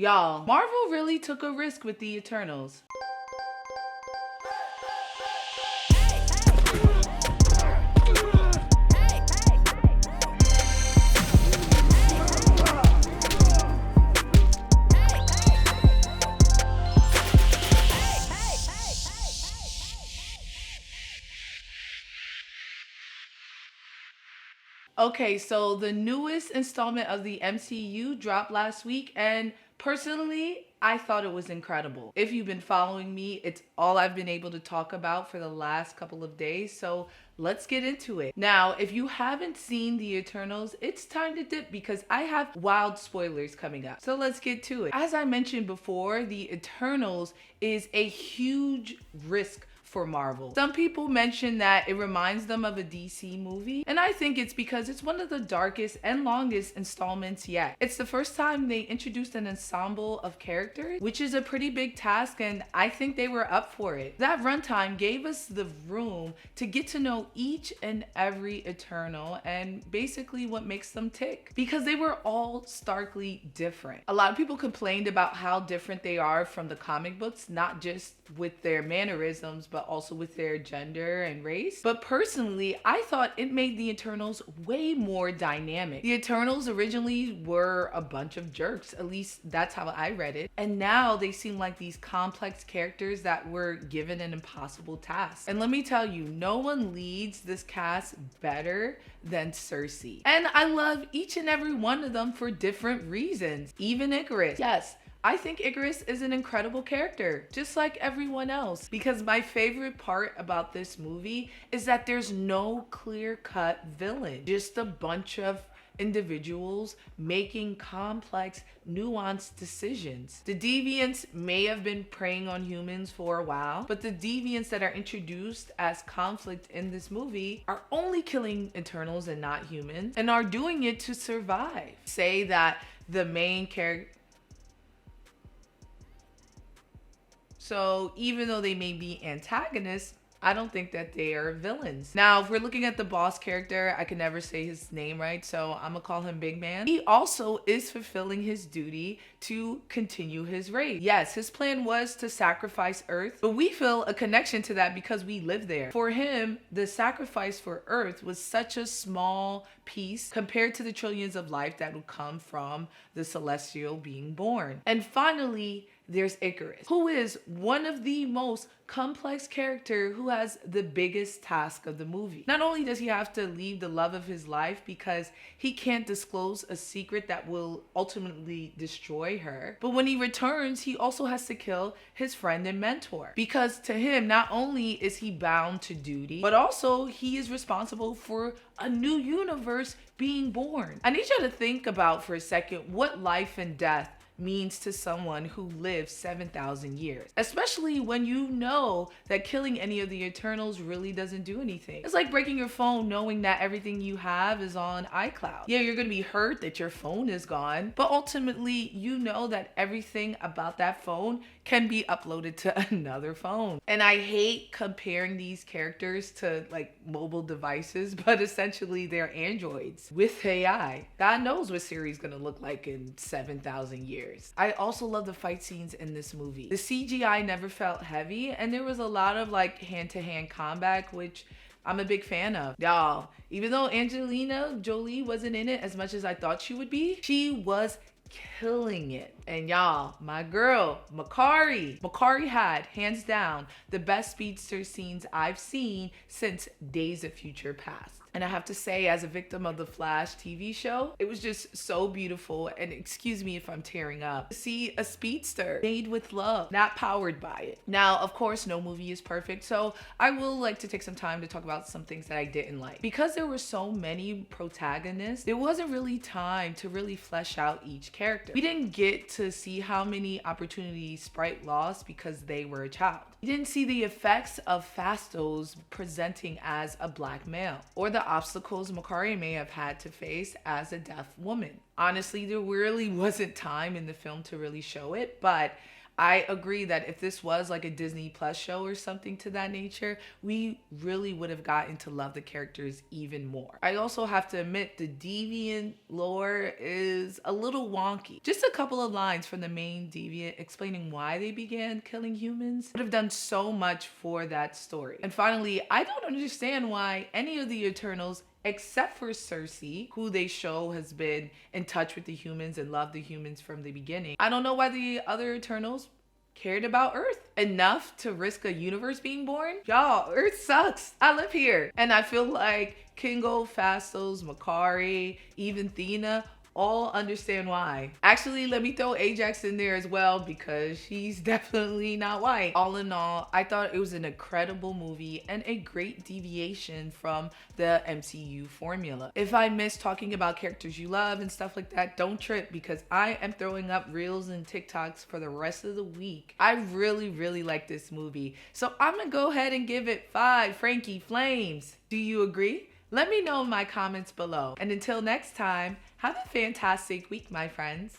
Y'all, Marvel really took a risk with the Eternals. Okay, so the newest installment of the MCU dropped last week, and personally, I thought it was incredible. If you've been following me, it's all I've been able to talk about for the last couple of days, so let's get into it. Now, if you haven't seen The Eternals, it's time to dip because I have wild spoilers coming up. So let's get to it. As I mentioned before, The Eternals is a huge risk for Marvel. Some people mention that it reminds them of a DC movie, and I think it's because it's one of the darkest and longest installments yet. It's the first time they introduced an ensemble of characters, which is a pretty big task, and I think they were up for it. That runtime gave us the room to get to know each and every Eternal and basically what makes them tick, because they were all starkly different. A lot of people complained about how different they are from the comic books, not just with their mannerisms, but also with their gender and race. But personally, I thought it made the Eternals way more dynamic. The Eternals originally were a bunch of jerks, at least that's how I read it. And now they seem like these complex characters that were given an impossible task. And let me tell you, no one leads this cast better than Sersi. And I love each and every one of them for different reasons. Even Ikaris. Yes, I think Ikaris is an incredible character, just like everyone else. Because my favorite part about this movie is that there's no clear-cut villain. Just a bunch of individuals making complex, nuanced decisions. The deviants may have been preying on humans for a while, but the deviants that are introduced as conflict in this movie are only killing Eternals and not humans, and are doing it to survive. Say that the main character... So even though they may be antagonists, I don't think that they are villains. Now, if we're looking at the boss character, I can never say his name right, so I'm gonna call him Big Man. He also is fulfilling his duty to continue his race. Yes, his plan was to sacrifice Earth, but we feel a connection to that because we live there. For him, the sacrifice for Earth was such a small piece compared to the trillions of life that would come from the Celestial being born. And finally, there's Ikaris, who is one of the most complex character who has the biggest task of the movie. Not only does he have to leave the love of his life because he can't disclose a secret that will ultimately destroy her, but when he returns, he also has to kill his friend and mentor. Because to him, not only is he bound to duty, but also he is responsible for a new universe being born. I need you to think about for a second what life and death means to someone who lives 7,000 years, especially when you know that killing any of the Eternals really doesn't do anything. It's like breaking your phone knowing that everything you have is on iCloud. Yeah, you're gonna be hurt that your phone is gone, but ultimately you know that everything about that phone can be uploaded to another phone. And I hate comparing these characters to like mobile devices, but essentially they're androids with AI. God knows what Siri's gonna look like in 7,000 years. I also love the fight scenes in this movie. The CGI never felt heavy, and there was a lot of like hand-to-hand combat, which I'm a big fan of. Y'all, even though Angelina Jolie wasn't in it as much as I thought she would be, she was killing it. And y'all, my girl, Makkari had, hands down, the best speedster scenes I've seen since Days of Future Past. And I have to say, as a victim of the Flash TV show, it was just so beautiful. And excuse me if I'm tearing up. To see a speedster made with love, not powered by it. Now, of course, no movie is perfect. So I will like to take some time to talk about some things that I didn't like. Because there were so many protagonists, there wasn't really time to really flesh out each character. We didn't get to see how many opportunities Sprite lost because they were a child. We didn't see the effects of Phastos presenting as a black male, or the obstacles Makkari may have had to face as a deaf woman. Honestly, there really wasn't time in the film to really show it, but I agree that if this was like a Disney Plus show or something to that nature, we really would have gotten to love the characters even more. I also have to admit the deviant lore is a little wonky. Just a couple of lines from the main deviant explaining why they began killing humans would have done so much for that story. And finally, I don't understand why any of the Eternals except for Cersei, who they show has been in touch with the humans and loved the humans from the beginning. I don't know why the other Eternals cared about Earth enough to risk a universe being born. Y'all, Earth sucks. I live here. And I feel like Kingo, Phastos, Makkari, even Thena all understand why. Actually, let me throw Ajax in there as well because she's definitely not white. All in all, I thought it was an incredible movie and a great deviation from the MCU formula. If I miss talking about characters you love and stuff like that, don't trip because I am throwing up reels and TikToks for the rest of the week. I really like this movie. So I'm gonna go ahead and give it 5 Frankie Flames. Do you agree? Let me know in my comments below. And until next time, have a fantastic week, my friends.